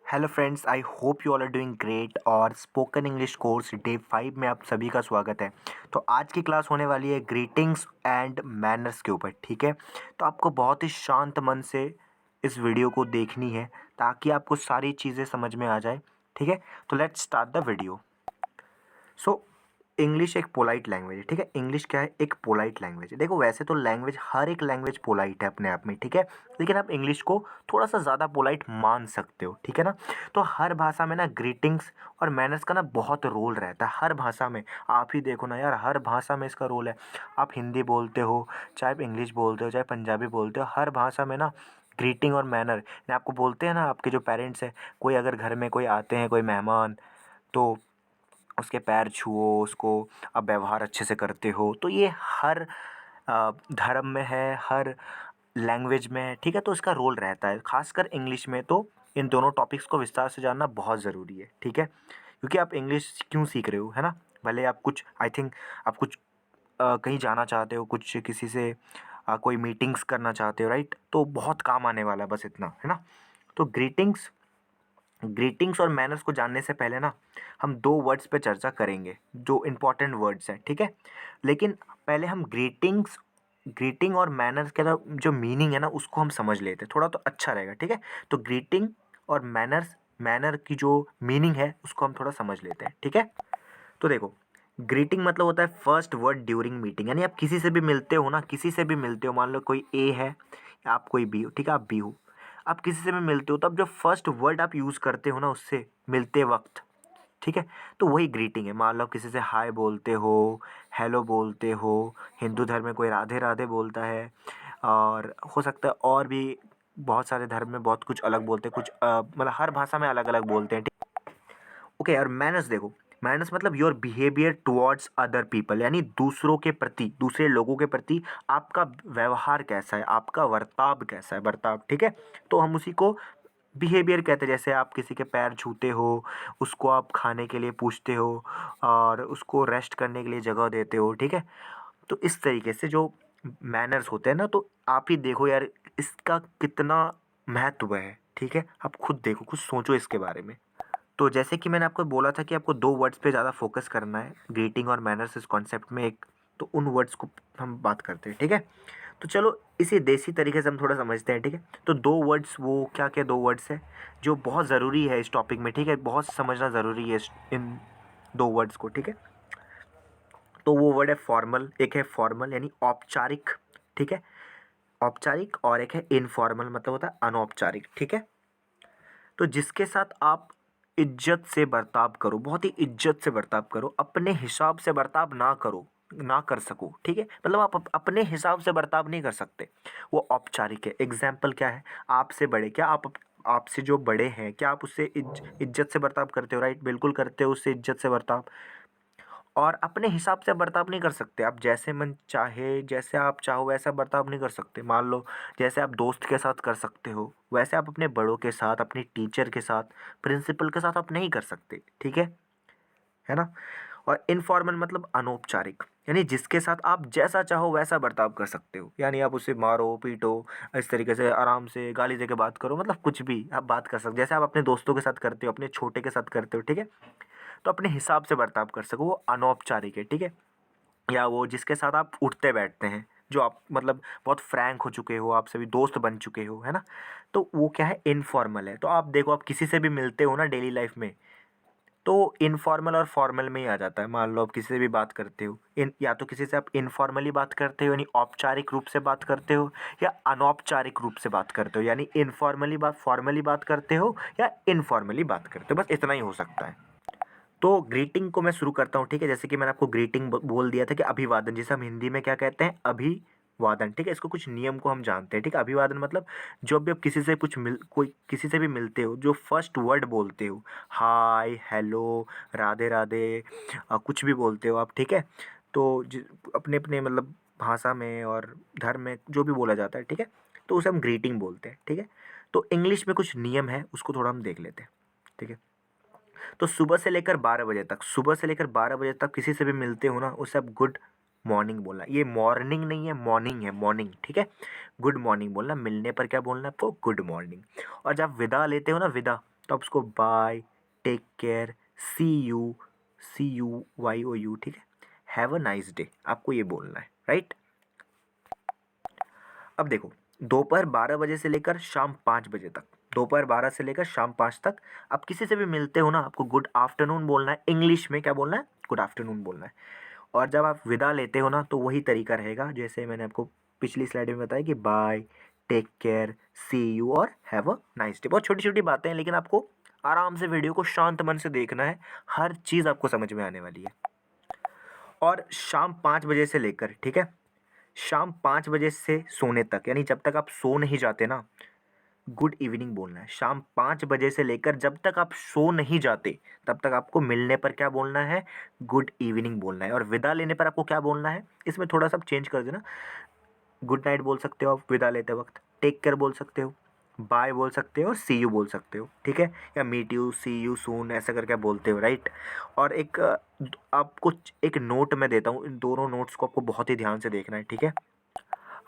Hello friends, I hope you all are doing great. और spoken English course day 5 में आप सभी का स्वागत है। तो आज की क्लास होने वाली है ग्रीटिंग्स एंड मैनर्स के ऊपर। ठीक है, तो आपको बहुत ही शांत मन से इस वीडियो को देखनी है ताकि आपको सारी चीज़ें समझ में आ जाए। ठीक है, तो let's start the video. So English एक पोलाइट लैंग्वेज है। ठीक है, इंग्लिश क्या है? एक पोलाइट लैंग्वेज है। देखो, वैसे तो लैंग्वेज, हर एक लैंग्वेज पोलाइट है अपने आप में। ठीक है, लेकिन आप इंग्लिश को थोड़ा सा ज़्यादा पोलाइट मान सकते हो। ठीक है ना? तो हर भाषा में ना ग्रीटिंग्स और मैनर्स का ना बहुत रोल रहता है। हर भाषा में आप ही देखो ना यार, हर भाषा में इसका रोल है। आप हिंदी बोलते हो, चाहे आप इंग्लिश बोलते हो, चाहे पंजाबी बोलते हो, हर भाषा में ना ग्रीटिंग और मैनर आपको बोलते हैं ना। आपके जो पेरेंट्स हैं, कोई अगर घर में कोई आते हैं, कोई मेहमान, तो उसके पैर छुओ, उसको आप व्यवहार अच्छे से करते हो। तो ये हर धर्म में है, हर लैंग्वेज में है। ठीक है, तो इसका रोल रहता है। खासकर इंग्लिश में तो इन दोनों टॉपिक्स को विस्तार से जानना बहुत ज़रूरी है। ठीक है, क्योंकि आप इंग्लिश क्यों सीख रहे हो, है ना? भले आप कुछ, आई थिंक आप कुछ कहीं जाना चाहते हो, कुछ किसी से कोई मीटिंग्स करना चाहते हो, राइट? तो बहुत काम आने वाला है, बस इतना, है ना? तो ग्रीटिंग्स और मैनर्स को जानने से पहले ना हम दो वर्ड्स पे चर्चा करेंगे, जो इम्पोर्टेंट वर्ड्स हैं। ठीक है, लेकिन पहले हम ग्रीटिंग और मैनर्स का जो मीनिंग है ना, उसको हम समझ लेते हैं, थोड़ा तो अच्छा रहेगा। ठीक है, तो ग्रीटिंग और मैनर की जो मीनिंग है उसको हम थोड़ा समझ लेते हैं। ठीक है, तो देखो, ग्रीटिंग मतलब होता है फर्स्ट वर्ड ड्यूरिंग मीटिंग। यानी आप किसी से भी मिलते हो ना, किसी से भी मिलते हो, मान लो कोई ए है या आप कोई बी हो। ठीक है, आप बी हो, आप किसी से भी मिलते हो, तब जो फर्स्ट वर्ड आप यूज़ करते हो ना उससे मिलते वक्त, ठीक है, तो वही ग्रीटिंग है। मान लो किसी से हाय बोलते हो, हेलो बोलते हो। हिंदू धर्म में कोई राधे राधे बोलता है, और हो सकता है और भी बहुत सारे धर्म में बहुत कुछ अलग बोलते हैं, कुछ मतलब हर भाषा में अलग अलग बोलते हैं। ओके, और मैनर्स देखो, मैनर्स मतलब your behaviour towards other people, यानी दूसरों के प्रति, दूसरे लोगों के प्रति आपका व्यवहार कैसा है, आपका बर्ताव कैसा है, बर्ताव। ठीक है, तो हम उसी को बिहेवियर कहते हैं। जैसे आप किसी के पैर छूते हो, उसको आप खाने के लिए पूछते हो, और उसको रेस्ट करने के लिए जगह देते हो। ठीक है, तो इस तरीके से जो मैनर्स होते हैं ना, तो आप ही देखो यार, इसका कितना महत्व है। ठीक है, आप खुद देखो, कुछ सोचो इसके बारे में। तो जैसे कि मैंने आपको बोला था कि आपको दो वर्ड्स पे ज़्यादा फोकस करना है, ग्रीटिंग और मैनर्स इस कॉन्सेप्ट में एक, तो उन वर्ड्स को हम बात करते हैं। ठीक है, तो चलो इसी देसी तरीके से हम थोड़ा समझते हैं। ठीक है, तो दो वर्ड्स, वो क्या क्या दो वर्ड्स है जो बहुत ज़रूरी है इस टॉपिक में। ठीक है, बहुत समझना ज़रूरी है इन दो वर्ड्स को। ठीक है, तो वो वर्ड है फॉर्मल। एक है फॉर्मल यानी औपचारिक, ठीक है, औपचारिक, और एक है इनफॉर्मल, मतलब होता है अनौपचारिक। ठीक है, तो जिसके साथ आप इज्जत से बर्ताव करो, बहुत ही इज्जत से बर्ताव करो, अपने हिसाब से बर्ताव ना करो, ना कर सको। ठीक है, मतलब आप अपने हिसाब से बर्ताव नहीं कर सकते, वो औपचारिक है। एग्जाम्पल क्या है? आपसे बड़े, क्या आप आपसे जो बड़े हैं, क्या आप उससे इज्जत से बर्ताव करते हो? राइट, बिल्कुल करते हो उससे इज्जत से बर्ताव। और अपने हिसाब से बर्ताव नहीं कर सकते। आप जैसे मन चाहे, जैसे आप चाहो वैसा बर्ताव नहीं कर सकते। मान लो जैसे आप दोस्त के साथ कर सकते हो, वैसे आप अपने बड़ों के साथ, अपनी टीचर के साथ, प्रिंसिपल के साथ आप नहीं कर सकते। ठीक है ना? और इनफॉर्मल मतलब अनौपचारिक, यानी जिसके साथ आप जैसा चाहो वैसा बर्ताव कर सकते हो। यानी आप उसे मारो पीटो, इस तरीके से आराम से गाली दे के बात करो, मतलब कुछ भी आप बात कर सकते हो, जैसे आप अपने दोस्तों के साथ करते हो, अपने छोटे के साथ करते हो। ठीक है, तो अपने हिसाब से बर्ताव कर सको, वो अनौपचारिक है। ठीक है, या वो जिसके साथ आप उठते बैठते हैं, जो आप मतलब बहुत फ्रैंक हो चुके हो, आप सभी दोस्त बन चुके हो, है ना, तो वो क्या है? इनफॉर्मल है। तो आप देखो, आप किसी से भी मिलते हो ना डेली लाइफ में, तो इनफॉर्मल और फॉर्मल में ही आ जाता है। मान लो आप किसी से भी बात करते हो, या तो किसी से आप इनफॉर्मली बात करते हो यानी औपचारिक रूप से बात करते हो, या अनौपचारिक रूप से बात करते हो यानी इनफॉर्मली बात, फॉर्मली बात करते हो, या इनफॉर्मली बात करते हो। बस इतना ही हो सकता है। तो ग्रीटिंग को मैं शुरू करता हूँ। ठीक है, जैसे कि मैंने आपको ग्रीटिंग बोल दिया था कि अभिवादन, जिसे हम हिंदी में क्या कहते हैं? अभिवादन। ठीक है, इसको कुछ नियम को हम जानते हैं। ठीक है, अभिवादन मतलब जब भी आप किसी से कोई किसी से भी मिलते हो, जो फर्स्ट वर्ड बोलते हो, हाय, हेलो, राधे राधे, कुछ भी बोलते हो आप। ठीक है, तो अपने अपने मतलब भाषा में और धर्म में जो भी बोला जाता है, ठीक है, तो उसे हम ग्रीटिंग बोलते हैं। ठीक है, तो इंग्लिश में कुछ नियम है, उसको थोड़ा हम देख लेते हैं। ठीक है, तो सुबह से लेकर 12 बजे तक, सुबह से लेकर 12 बजे तक किसी से भी मिलते हो ना, उसे आप गुड मॉर्निंग बोलना। ये मॉर्निंग नहीं है, मॉर्निंग है, मॉर्निंग। ठीक है, गुड मॉर्निंग बोलना। मिलने पर क्या बोलना है आपको? Good morning. और जब विदा लेते हो ना, विदा, तो आप उसको बाय, टेक केयर, CUYOU, ठीक है, हैव अ नाइस डे, आपको ये बोलना है, राइट। अब देखो, दोपहर 12 बजे से लेकर शाम 5 बजे तक, दोपहर 12 से लेकर शाम 5 तक आप किसी से भी मिलते हो ना, आपको गुड आफ्टरनून बोलना है। इंग्लिश में क्या बोलना है? गुड आफ्टरनून बोलना है। और जब आप विदा लेते हो ना, तो वही तरीका रहेगा जैसे मैंने आपको पिछली स्लाइड में बताया कि bye, take care, see you और हैव अ नाइस डे। बहुत छोटी छोटी बातें हैं, लेकिन आपको आराम से वीडियो को शांत मन से देखना है, हर चीज़ आपको समझ में आने वाली है। और शाम 5 बजे से लेकर, ठीक है, शाम 5 बजे से सोने तक, यानी जब तक आप सो नहीं जाते ना, गुड इवनिंग बोलना है। शाम 5 बजे से लेकर जब तक आप सो नहीं जाते, तब तक आपको मिलने पर क्या बोलना है? गुड इवनिंग बोलना है। और विदा लेने पर आपको क्या बोलना है? इसमें थोड़ा सा चेंज कर देना। गुड नाइट बोल सकते हो आप विदा लेते वक्त, टेक केयर बोल सकते हो, बाय बोल सकते हो और सी यू बोल सकते हो, ठीक है, या meet you, see you soon, ऐसा करके आप बोलते हो, राइट। और एक आपको एक नोट मैं देता हूँ, इन दोनों नोट्स को आपको बहुत ही ध्यान से देखना है, ठीक है।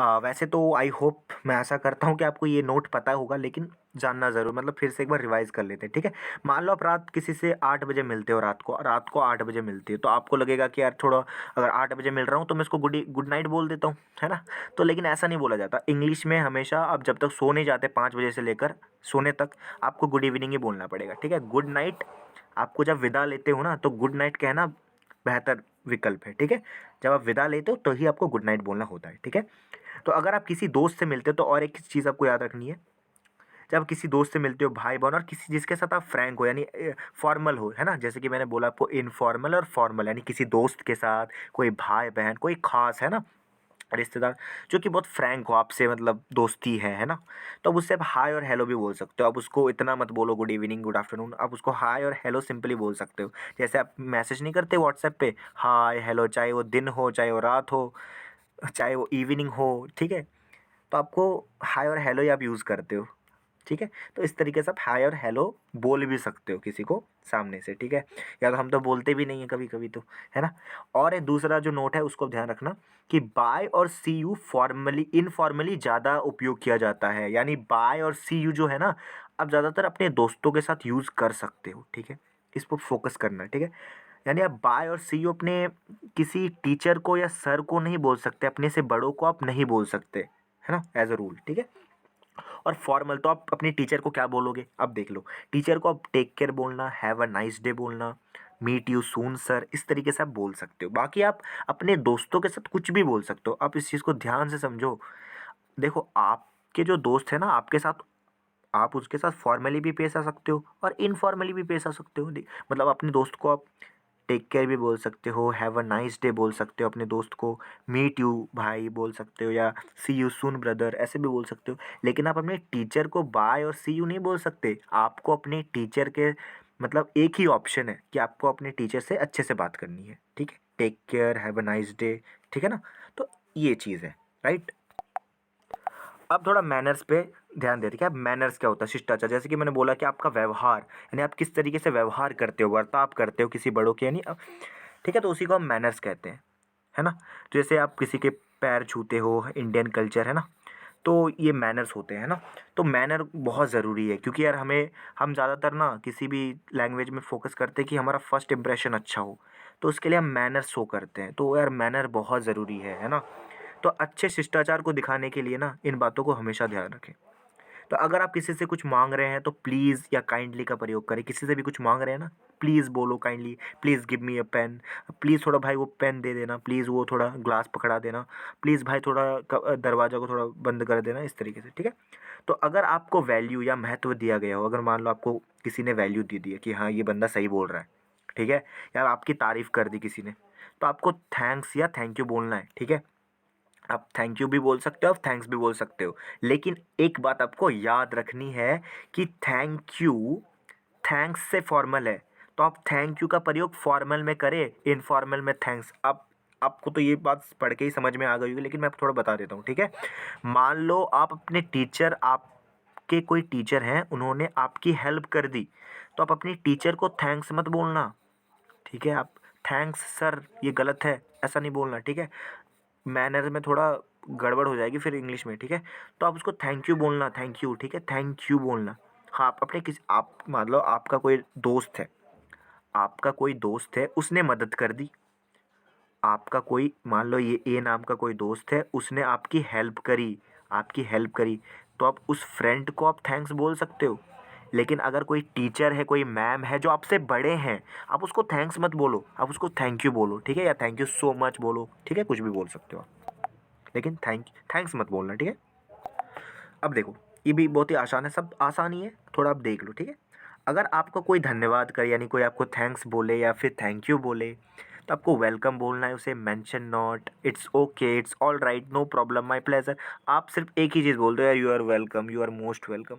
वैसे तो आई होप, मैं ऐसा करता हूँ कि आपको ये नोट पता होगा, लेकिन जानना ज़रूर, मतलब फिर से एक बार रिवाइज़ कर लेते हैं, ठीक है। मान लो आप रात किसी से 8 बजे मिलते हो, रात को 8 बजे मिलती हो, तो आपको लगेगा कि यार थोड़ा, अगर 8 बजे मिल रहा हूँ तो मैं इसको गुड नाइट बोल देता हूँ, है ना। तो लेकिन ऐसा नहीं बोला जाता इंग्लिश में। हमेशा आप जब तक सो नहीं जाते 5 बजे से लेकर सोने तक, आपको गुड इवनिंग ही बोलना पड़ेगा, ठीक है। गुड नाइट आपको जब विदा लेते हो ना, तो गुड नाइट कहना बेहतर विकल्प है, ठीक है। जब आप विदा लेते हो तो ही आपको गुड नाइट बोलना होता है, ठीक है। तो अगर आप किसी दोस्त से मिलते हो, तो और एक चीज़ आपको याद रखनी है, जब किसी दोस्त से मिलते हो, भाई बहन, और किसी जिसके साथ आप फ्रैंक हो, यानी फॉर्मल हो, है ना, जैसे कि मैंने बोला आपको इनफॉर्मल और फॉर्मल, यानी किसी दोस्त के साथ, कोई भाई बहन, कोई खास, है ना, रिश्तेदार, जो कि बहुत फ्रैंक हो आपसे, मतलब दोस्ती है ना, तो अब उससे आप हाय और हेलो भी बोल सकते हो। अब उसको इतना मत बोलो गुड इवनिंग, गुड आफ्टरनून, आप उसको हाय और हेलो सिंपली बोल सकते हो। जैसे आप मैसेज नहीं करते व्हाट्सएप पे, हाय हेलो, चाहे वो दिन हो, चाहे वो रात हो, चाहे वो इवनिंग हो, ठीक है, तो आपको हाय और हेलो ही आप यूज़ करते हो, ठीक है। तो इस तरीके से आप हाय और हेलो बोल भी सकते हो किसी को सामने से, ठीक है। या तो हम तो बोलते भी नहीं है कभी कभी, तो है ना। और एक दूसरा जो नोट है उसको ध्यान रखना कि बाय और सी यू फॉर्मली इनफॉर्मली ज़्यादा उपयोग किया जाता है, यानी बाय और सी यू जो है ना, आप ज़्यादातर अपने दोस्तों के साथ यूज़ कर सकते हो, ठीक है। इस पर फोकस करना है, ठीक है। यानी आप बाय और सी यू अपने किसी टीचर को या सर को नहीं बोल सकते, अपने से बड़ों को आप नहीं बोल सकते, है ना, एज अ रूल, ठीक है। और फॉर्मल तो आप अपने टीचर को क्या बोलोगे? अब देख लो, टीचर को आप टेक केयर बोलना, हैव अ नाइस डे बोलना, मीट यू सून सर, इस तरीके से आप बोल सकते हो। बाकी आप अपने दोस्तों के साथ कुछ भी बोल सकते हो। आप इस चीज़ को ध्यान से समझो। देखो, आपके जो दोस्त है ना, आपके साथ, आप उसके साथ फॉर्मली भी पेश आ सकते हो और इनफॉर्मली भी पेश आ सकते हो। मतलब अपने दोस्त को आप टेक केयर भी बोल सकते हो, हैव अ नाइस डे बोल सकते हो अपने दोस्त को, मीट यू भाई बोल सकते हो, या सी यू सून ब्रदर, ऐसे भी बोल सकते हो। लेकिन आप अपने टीचर को बाय और सी यू नहीं बोल सकते। आपको अपने टीचर के, मतलब एक ही ऑप्शन है कि आपको अपने टीचर से अच्छे से बात करनी है, ठीक है। Take care, have a nice day, ठीक है ना। तो ये चीज़ है, राइट। अब थोड़ा मैनर्स पे ध्यान देते हैं कि अब मैनर्स क्या होता है, शिष्टाचार। जैसे कि मैंने बोला कि आपका व्यवहार, यानी आप किस तरीके से व्यवहार करते हो, बर्ताव करते हो किसी बड़ों के, यानी ठीक है, तो उसी को हम मैनर्स कहते हैं, है ना। जैसे आप किसी के पैर छूते हो, इंडियन कल्चर है ना, तो ये मैनर्स होते हैं ना। तो मैनर बहुत ज़रूरी है, क्योंकि यार हम ज़्यादातर ना किसी भी लैंग्वेज में फ़ोकस करते हैं कि हमारा फर्स्ट इंप्रेशन अच्छा हो, तो उसके लिए हम मैनर शो करते हैं। तो यार मैनर बहुत ज़रूरी है ना। तो अच्छे शिष्टाचार को दिखाने के लिए ना इन बातों को हमेशा ध्यान रखें। तो अगर आप किसी से कुछ मांग रहे हैं, तो प्लीज़ या काइंडली का प्रयोग करें। किसी से भी कुछ मांग रहे हैं ना, प्लीज़ बोलो kindly, please give me a pen, please थोड़ा भाई वो पेन दे देना, प्लीज़ वो थोड़ा ग्लास पकड़ा देना, प्लीज़ भाई थोड़ा दरवाज़ा को थोड़ा बंद कर देना, इस तरीके से, ठीक है। तो अगर आपको वैल्यू या महत्व दिया गया हो, अगर मान लो आपको किसी ने वैल्यू दे दी है कि हाँ ये बंदा सही बोल रहा है, ठीक है, या आपकी तारीफ़ कर दी किसी ने, तो आपको थैंक्स या थैंक यू बोलना है, ठीक है। आप थैंक यू भी बोल सकते हो, आप थैंक्स भी बोल सकते हो, लेकिन एक बात आपको याद रखनी है कि थैंक यू थैंक्स से फॉर्मल है, तो आप थैंक यू का प्रयोग फॉर्मल में करें, इनफॉर्मल में थैंक्स। अब आपको तो ये बात पढ़ के ही समझ में आ गई होगी, लेकिन मैं थोड़ा बता देता हूँ, ठीक है। मान लो आप अपने टीचर, आपके कोई टीचर हैं, उन्होंने आपकी हेल्प कर दी, तो आप अपनी टीचर को थैंक्स मत बोलना, ठीक है। आप थैंक्स सर, ये गलत है, ऐसा नहीं बोलना, ठीक है। मैनर में थोड़ा गड़बड़ हो जाएगी फिर इंग्लिश में, ठीक है। तो आप उसको थैंक यू बोलना, थैंक यू, ठीक है, थैंक यू बोलना। हाँ, आप अपने किसी आप मान लो आपका कोई दोस्त है, उसने मदद कर दी। आपका कोई मान लो ये ए नाम का कोई दोस्त है, उसने आपकी हेल्प करी, तो आप उस फ्रेंड को आप थैंक्स बोल सकते हो। लेकिन अगर कोई टीचर है, कोई मैम है जो आपसे बड़े हैं, आप उसको थैंक्स मत बोलो, आप उसको थैंक यू बोलो, ठीक है? या थैंक यू सो मच बोलो, ठीक है? कुछ भी बोल सकते हो आप, लेकिन थैंक्स मत बोलना, ठीक है? अब देखो, ये भी बहुत ही आसान है, सब आसान ही है, थोड़ा आप देख लो, ठीक है? अगर आपको कोई धन्यवाद करे, यानी कोई आपको थैंक्स बोले या फिर थैंक यू बोले, तो आपको वेलकम बोलना है उसे, mention not, it's okay, it's all right, no problem, my pleasure. आप सिर्फ एक ही चीज़ बोल दो यार, you are welcome, you are most welcome.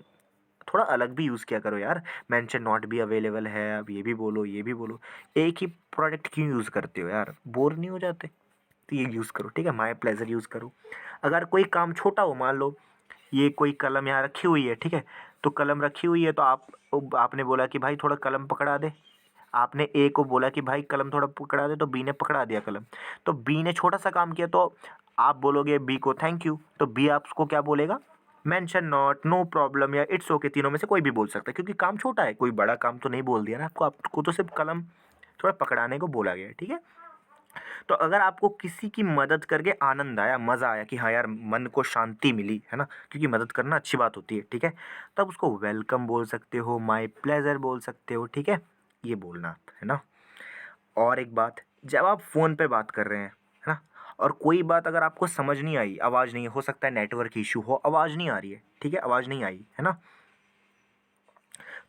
थोड़ा अलग भी यूज़ किया करो यार, मेंशन नॉट भी अवेलेबल है, अब ये भी बोलो, ये भी बोलो। एक ही प्रोडक्ट क्यों यूज़ करते हो यार, बोर नहीं हो जाते? तो ये यूज़ करो, ठीक है? माय प्लेजर यूज़ करो। अगर कोई काम छोटा हो, मान लो ये कोई कलम यहाँ रखी हुई है, ठीक है? तो कलम रखी हुई है, तो आपने बोला कि भाई थोड़ा कलम पकड़ा दे। आपने ए को बोला कि भाई कलम थोड़ा पकड़ा दे, तो बी ने पकड़ा दिया कलम। तो बी ने छोटा सा काम किया, तो आप बोलोगे बी को थैंक यू, तो बी आपको क्या बोलेगा? मेंशन नॉट, नो प्रॉब्लम या इट्स ओके, तीनों में से कोई भी बोल सकता है, क्योंकि काम छोटा है, कोई बड़ा काम तो नहीं बोल दिया ना आपको। आपको तो सिर्फ कलम थोड़ा पकड़ाने को बोला गया है, ठीक है? तो अगर आपको किसी की मदद करके आनंद आया, मज़ा आया कि हाँ यार मन को शांति मिली, है ना? क्योंकि मदद करना अच्छी बात होती है, ठीक है? तब उसको वेलकम बोल सकते हो, माय प्लेज़र बोल सकते हो, ठीक है? ये बोलना आप, है ना? और एक बात, जब आप फ़ोन पे बात कर रहे हैं, है ना? और कोई बात अगर आपको समझ नहीं आई, आवाज़ नहीं, हो सकता है नेटवर्क इश्यू हो, आवाज़ नहीं आ रही है, ठीक है? आवाज़ नहीं आई, है ना?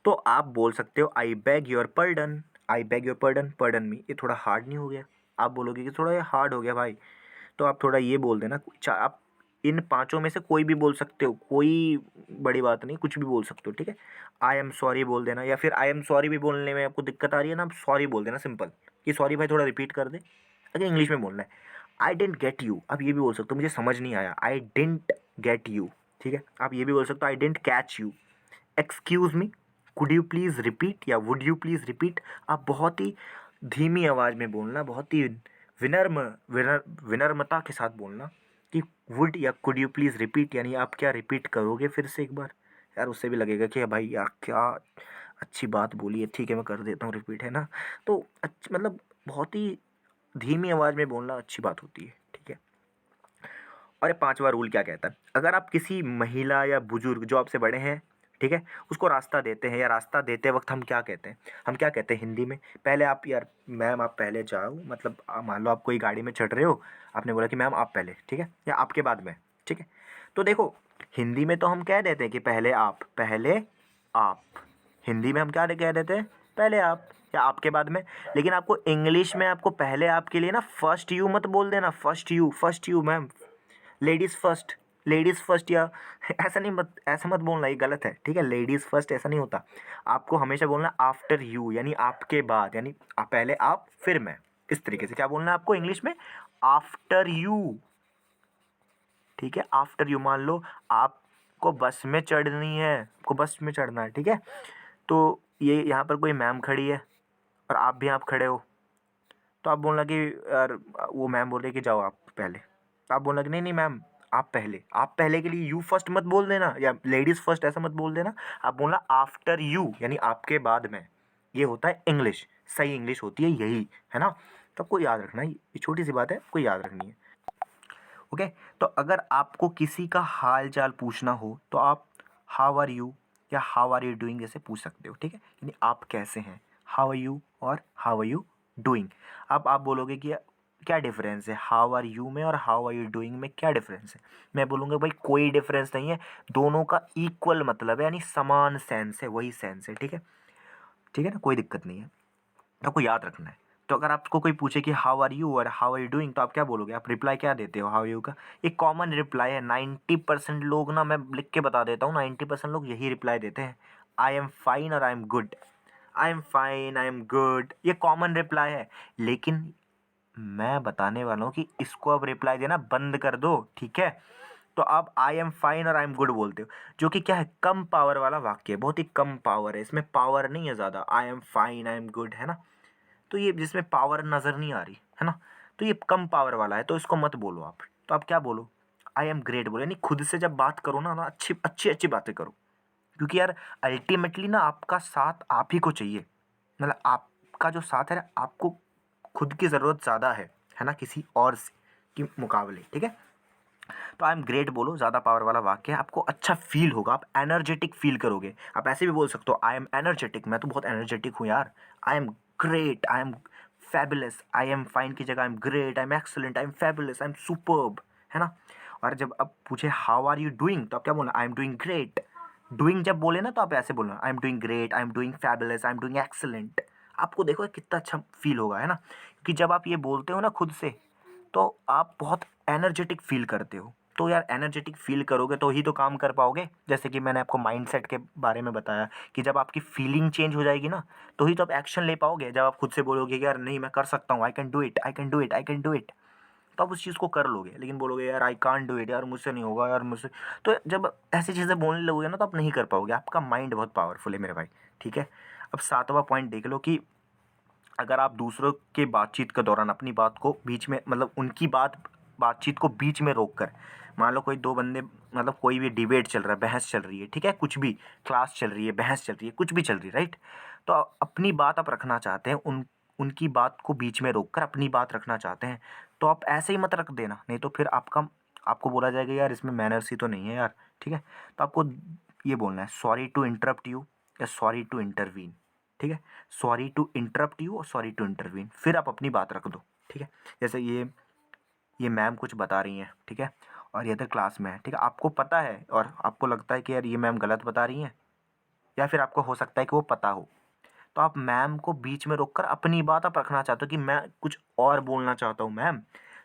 तो आप बोल सकते हो I beg your pardon, I beg your pardon, pardon me. ये थोड़ा हार्ड नहीं हो गया? आप बोलोगे कि थोड़ा ये हार्ड हो गया भाई, तो आप थोड़ा ये बोल देना। आप इन पांचों में से कोई भी बोल सकते हो, कोई बड़ी बात नहीं, कुछ भी बोल सकते हो, ठीक है? आई एम सॉरी बोल देना, या फिर आई एम सॉरी भी बोलने में आपको दिक्कत आ रही है ना, आप सॉरी बोल देना सिंपल, कि सॉरी भाई थोड़ा रिपीट कर दे। अगर इंग्लिश में बोलना है, आई डेंट गेट यू, आप ये भी बोल सकते हो, मुझे समझ नहीं आया, आई डेंट गेट यू, ठीक है? आप ये भी बोल सकते हो, I didn't catch you. Excuse me, could you please repeat, या वुड यू प्लीज़ रिपीट। आप बहुत ही धीमी आवाज़ में बोलना, बहुत ही विनम्रता के साथ बोलना कि वुड या कुड यू प्लीज़ रिपीट, यानी आप क्या रिपीट करोगे फिर से एक बार? यार उससे भी लगेगा कि भाई यार क्या अच्छी बात बोली है, ठीक है मैं कर देता हूँ रिपीट, है ना? तो मतलब बहुत ही धीमी आवाज़ में बोलना अच्छी बात होती है, ठीक है? और ये पाँचवा रूल क्या कहता है, अगर आप किसी महिला या बुजुर्ग जो आपसे बड़े हैं, ठीक है, उसको रास्ता देते हैं, या रास्ता देते वक्त हम क्या कहते हैं? हम क्या कहते हैं हिंदी में? पहले आप यार मैम आप पहले जाओ, मतलब मान लो आप कोई गाड़ी में चढ़ रहे हो, आपने बोला कि मैम आप पहले, ठीक है, या आपके बाद में, ठीक है? तो देखो, हिंदी में तो हम कह देते हैं कि पहले आप। हिंदी में हम क्या कह देते हैं? पहले आप या आपके बाद में। लेकिन आपको इंग्लिश में आपको पहले आप के लिए ना फर्स्ट यू मत बोल देना, first you ma'am, ladies first, या ऐसा नहीं, मत ऐसा मत बोलना, ये गलत है, ठीक है? लेडीज़ फर्स्ट ऐसा नहीं होता। आपको हमेशा बोलना आफ्टर यू, यानी आपके बाद, यानी पहले आप फिर मैं। इस तरीके से क्या बोलना है आपको इंग्लिश में? आफ्टर यू, ठीक है? After you. मान लो आपको बस में चढ़नी है, आपको बस में चढ़ना है, ठीक है? तो ये यहाँ पर कोई मैम खड़ी है और आप खड़े हो, तो आप बोलना कि यार वो मैम बोल रही है कि जाओ आप पहले, तो आप बोलना कि नहीं नहीं मैम आप पहले के लिए यू फर्स्ट मत बोल देना, या लेडीज़ फर्स्ट ऐसा मत बोल देना। आप बोलना आफ्टर यू, यानी आपके बाद में। ये होता है इंग्लिश, सही इंग्लिश होती है यही, है ना? तो आपको याद रखना है, ये छोटी सी बात है, आपको याद रखनी है। ओके, तो अगर आपको किसी का हाल चाल पूछना हो, तो आप हाउ आर यू या हाउ आर यू डूइंग जैसे पूछ सकते हो, ठीक है? यानी आप कैसे हैं, हाउ आर यू, और हाउ आर यू डूइंग। अब आप बोलोगे कि क्या डिफरेंस है हाउ आर यू में और हाउ आर यू डूइंग में, क्या डिफरेंस है? मैं बोलूँगा भाई कोई डिफरेंस नहीं है, दोनों का इक्वल मतलब है, यानी समान सेंस है, वही सेंस है, ठीक है? ठीक है ना, कोई दिक्कत नहीं है, तो आपको याद रखना है। तो अगर आपको कोई पूछे कि हाउ आर यू और हाउ आर यू डूइंग, तो आप क्या बोलोगे? आप रिप्लाई क्या देते हो हाउ यू का? एक कॉमन रिप्लाई है, 90% लोग ना, मैं लिख के बता देता हूँ, 90% लोग यही रिप्लाई देते हैं, आई एम फाइन और I am good. I am fine, I am good, ये कॉमन रिप्लाई है। लेकिन मैं बताने वाला हूँ कि इसको अब रिप्लाई देना बंद कर दो, ठीक है? तो आप आई एम फाइन और आई एम गुड बोलते हो, जो कि क्या है, कम पावर वाला वाक्य है, बहुत ही कम पावर है, इसमें पावर नहीं है ज़्यादा। I am fine, I am good, है ना? तो ये जिसमें पावर नज़र नहीं आ रही है ना, तो ये कम पावर वाला है, तो इसको मत बोलो आप। तो आप क्या बोलो? आई एम ग्रेट बोलो, यानी खुद से जब बात करो ना अच्छी अच्छी अच्छी बातें करो, क्योंकि यार अल्टीमेटली ना आपका साथ आप ही को चाहिए, मतलब आपका जो साथ है ना, आपको खुद की ज़रूरत ज़्यादा है ना, किसी और के मुकाबले, ठीक है। तो आई एम ग्रेट बोलो, ज़्यादा पावर वाला वाक्य है, आपको अच्छा फील होगा, आप एनर्जेटिक फील करोगे। आप ऐसे भी बोल सकते हो आई एम एनर्जेटिक, मैं तो बहुत एनर्जेटिक हूँ यार, I am great, I am fabulous, I am fine की जगह I am great, I am excellent, I am fabulous, I am superb, है ना। और जब अब पूछे हाउ आर यू डूइंग, तो आप क्या बोलना, I am doing great. Doing जब बोले ना तो आप ऐसे बोलना, I am doing great, I am doing fabulous, I am doing excellent. आपको देखो कितना अच्छा फील होगा, है ना, क्योंकि जब आप ये बोलते हो ना खुद से, तो आप बहुत एनर्जेटिक फील करते हो। तो यार एनर्जेटिक फील करोगे तो ही तो काम कर पाओगे। जैसे कि मैंने आपको माइंडसेट के बारे में बताया कि जब आपकी फीलिंग चेंज हो जाएगी ना, तो ही तो आप एक्शन ले पाओगे। जब आप खुद से बोलोगे कि यार नहीं मैं कर सकता हूँ, I can do it, I can do it, I can do it, तो आप उस चीज़ को कर लोगे। लेकिन बोलोगे यार आई कांट डू इट, यार मुझसे नहीं होगा, यार मुझसे, तो जब ऐसी चीज़ें बोलने लगोगे ना तो आप नहीं कर पाओगे। आपका माइंड बहुत पावरफुल है मेरे भाई, ठीक है। अब 7वां पॉइंट देख लो कि अगर आप दूसरों के बातचीत के दौरान अपनी बात को बीच में, मतलब उनकी बातचीत को बीच में रोक कर, मान लो कोई दो बंदे, मतलब कोई भी डिबेट चल रहा है, बहस चल रही है, ठीक है, कुछ भी क्लास चल रही है, बहस चल रही है, कुछ भी चल रही है, राइट। तो अपनी बात आप रखना चाहते हैं, उनकी बात को बीच में रोक कर अपनी बात रखना चाहते हैं, तो आप ऐसे ही मत रख देना, नहीं तो फिर आपको बोला जाएगा यार इसमें मैनर्स ही तो नहीं है यार, ठीक है। तो आपको ये बोलना है सॉरी टू इंटरप्ट यू या सॉरी टू इंटरवीन, ठीक है। सॉरी टू इंटरप्ट यू और सॉरी टू इंटरवीन, फिर आप अपनी बात रख दो, ठीक है। जैसे ये मैम कुछ बता रही हैं, ठीक है, और ये इधर क्लास में है, ठीक है, आपको पता है और आपको लगता है कि यार ये मैम गलत बता रही हैं, या फिर आपको हो सकता है कि वो पता हो, तो आप मैम को बीच में रोककर अपनी बात आप रखना चाहते हो कि मैं कुछ और बोलना चाहता हूँ मैम,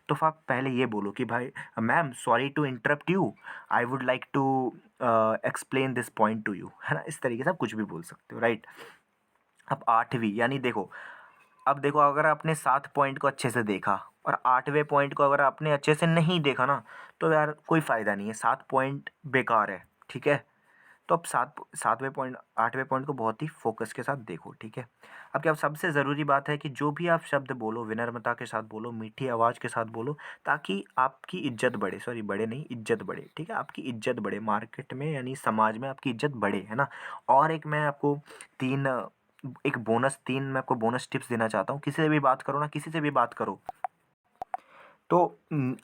तो फिर आप पहले ये बोलो कि भाई ma'am sorry to interrupt you, I would like to explain this point to you, है ना। इस तरीके से आप कुछ भी बोल सकते हो, राइट। अब 8वीं, यानी देखो, अब देखो अगर आपने 7 पॉइंट को अच्छे से देखा और 8वें पॉइंट को अगर आपने अच्छे से नहीं देखा ना, तो यार कोई फ़ायदा नहीं है, 7 पॉइंट बेकार है, ठीक है। तो अब 7वें पॉइंट 8वें पॉइंट को बहुत ही फोकस के साथ देखो, ठीक है। अब क्या सबसे ज़रूरी बात है कि जो भी आप शब्द बोलो विनम्रता के साथ बोलो, मीठी आवाज़ के साथ बोलो, ताकि आपकी इज्जत बढ़े, सॉरी बड़े नहीं, इज्जत बढ़े, ठीक है, आपकी इज्जत बढ़े मार्केट में, यानी समाज में आपकी इज्जत बढ़े, है ना। और एक मैं आपको 3 मैं आपको बोनस टिप्स देना चाहता हूँ। किसी से भी बात करो ना, किसी से भी बात करो, तो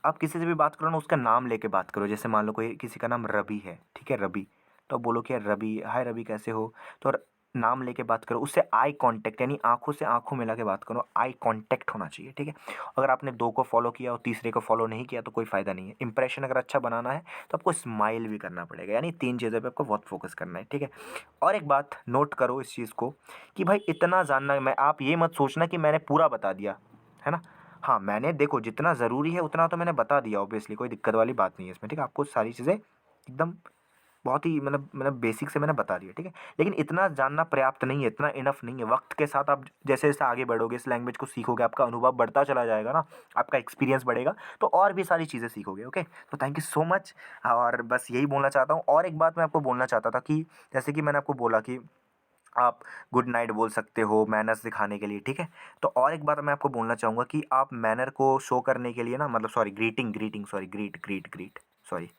आप किसी से भी बात करो ना, उसका नाम लेके बात करो। जैसे मान लो कोई किसी का नाम रवि है, ठीक है, रवि, तो बोलो कि यार रवि, हाय रवि कैसे हो, तो नाम लेके बात करो, उससे आई कांटेक्ट, यानी आंखों से आंखों मिला के बात करो, आई कांटेक्ट होना चाहिए, ठीक है। अगर आपने 2 को फॉलो किया और तीसरे को फॉलो नहीं किया तो कोई फ़ायदा नहीं है। इंप्रेशन अगर अच्छा बनाना है तो आपको स्माइल भी करना पड़ेगा, यानी 3 चीज़ों पे आपको बहुत फोकस करना है, ठीक है। और एक बात नोट करो इस चीज़ को कि भाई इतना जानना, मैं आप ये मत सोचना कि मैंने पूरा बता दिया, है ना। हाँ, मैंने देखो जितना ज़रूरी है उतना तो मैंने बता दिया, ऑब्वियसली कोई दिक्कत वाली बात नहीं है इसमें, ठीक है। आपको सारी चीज़ें एकदम बहुत ही मतलब बेसिक से मैंने बता दिया, ठीक है। लेकिन इतना जानना पर्याप्त नहीं है, इतना इनफ नहीं है। वक्त के साथ आप जैसे-जैसे आगे बढ़ोगे, इस लैंग्वेज को सीखोगे, आपका अनुभव बढ़ता चला जाएगा ना, आपका एक्सपीरियंस बढ़ेगा, तो और भी सारी चीज़ें सीखोगे, ओके। तो थैंक यू सो मच, और बस यही बोलना चाहता हूँ। और एक बात मैं आपको बोलना चाहता था कि जैसे कि मैंने आपको बोला कि आप गुड नाइट बोल सकते हो मैनर्स दिखाने के लिए, ठीक है। तो और एक बात मैं आपको बोलना चाहूँगा कि आप मैनर को शो करने के लिए ना, मतलब sorry greeting greeting sorry greet greet greet sorry,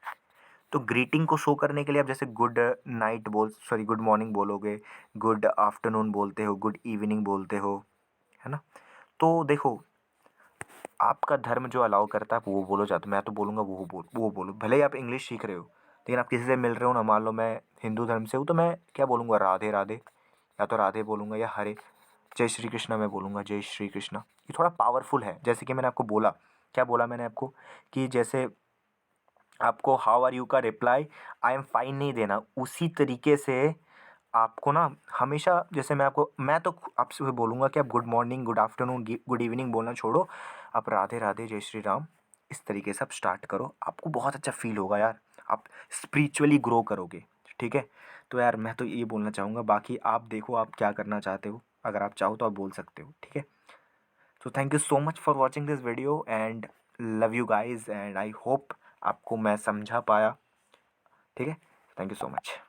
तो ग्रीटिंग को शो करने के लिए आप जैसे गुड नाइट गुड मॉर्निंग बोलोगे, गुड आफ्टरनून बोलते हो, गुड इवनिंग बोलते हो, है ना। तो देखो आपका धर्म जो अलाउ करता है आप वो बोलो, चाहते मैं तो बोलूँगा वो बोलो, भले ही आप इंग्लिश सीख रहे हो, लेकिन आप किसी से मिल रहे हो ना, मान लो मैं हिंदू धर्म से हूँ तो मैं क्या बोलूँगा, राधे राधे, या तो राधे बोलूँगा या हरे, जय श्री कृष्णा मैं बोलूँगा, जय श्री कृष्णा। ये थोड़ा पावरफुल है। जैसे कि मैंने आपको बोला, क्या बोला मैंने आपको, कि जैसे आपको हाउ आर यू का रिप्लाई आई एम फाइन नहीं देना, उसी तरीके से आपको ना हमेशा, जैसे मैं तो आपसे बोलूँगा कि आप good morning, good afternoon, good evening बोलना छोड़ो, आप राधे राधे, जय श्री राम, इस तरीके से आप स्टार्ट करो, आपको बहुत अच्छा फील होगा यार, आप स्पिरिचुअली ग्रो करोगे, ठीक है। तो यार मैं तो ये बोलना चाहूँगा, बाकी आप देखो आप क्या करना चाहते हो, अगर आप चाहो तो आप बोल सकते हो, ठीक है। So thank you so much for watching this video and love you guys and I hope आपको मैं समझा पाया, ठीक है। Thank you so much.